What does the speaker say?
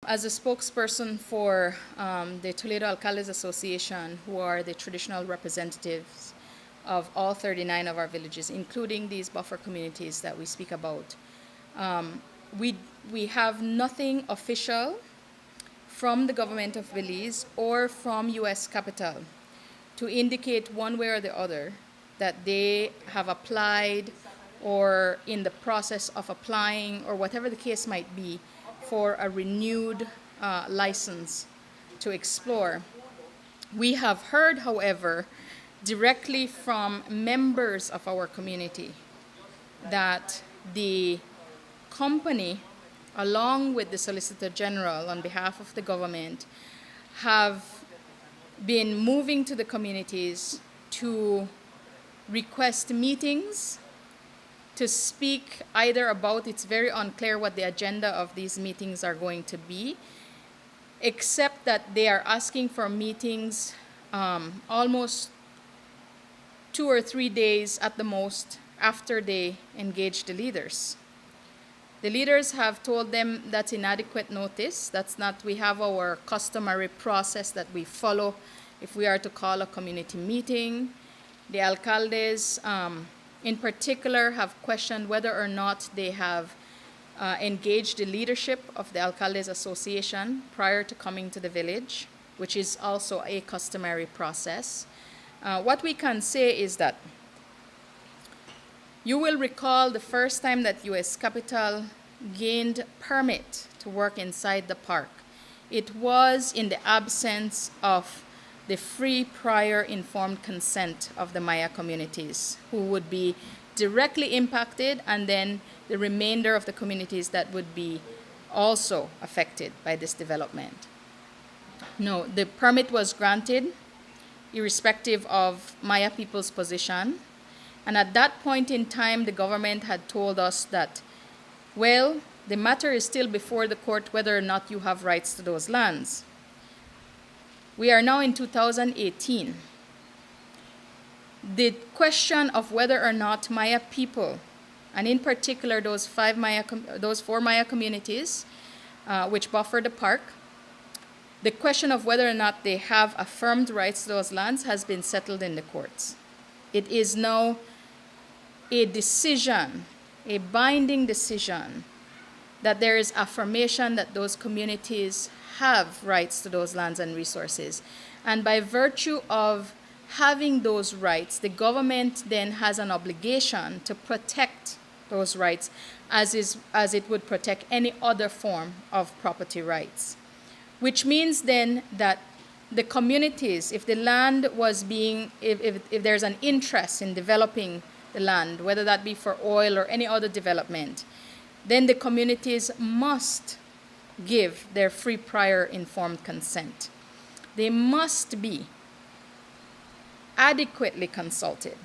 As a spokesperson for the Toledo Alcaldes Association, who are the traditional representatives of all 39 of our villages, including these buffer communities that we speak about, we have nothing official from the government of Belize or from U.S. Capitol to indicate one way or the other that they have applied or in the process of applying or whatever the case might be for a renewed license to explore. We have heard, however, directly from members of our community that the company, along with the Solicitor General on behalf of the government, have been moving to the communities to request meetings, to speak either about, it's very unclear what the agenda of these meetings are going to be, except that they are asking for meetings almost 2 or 3 days at the most after they engage the leaders. The leaders have told them that's inadequate notice. That's not, we have our customary process that we follow if we are to call a community meeting. The alcaldes, in particular, have questioned whether or not they have engaged the leadership of the Alcaldes Association prior to coming to the village, which is also a customary process. What we can say is that you will recall the first time that U.S. Capitol gained permit to work inside the park. It was in the absence of the free prior informed consent of the Maya communities, who would be directly impacted, and then the remainder of the communities that would be also affected by this development. No, the permit was granted irrespective of Maya people's position. And at that point in time, the government had told us that, well, the matter is still before the court whether or not you have rights to those lands. We are now in 2018. The question of whether or not Maya people, and in particular those 4 Maya communities which buffer the park, the question of whether or not they have affirmed rights to those lands has been settled in the courts. It is now a decision, a binding decision, that there is affirmation that those communities have rights to those lands and resources. And by virtue of having those rights, the government then has an obligation to protect those rights as it would protect any other form of property rights. Which means then that the communities, if the land was being, if there's an interest in developing the land, whether that be for oil or any other development, then the communities must give their free prior informed consent. They must be adequately consulted.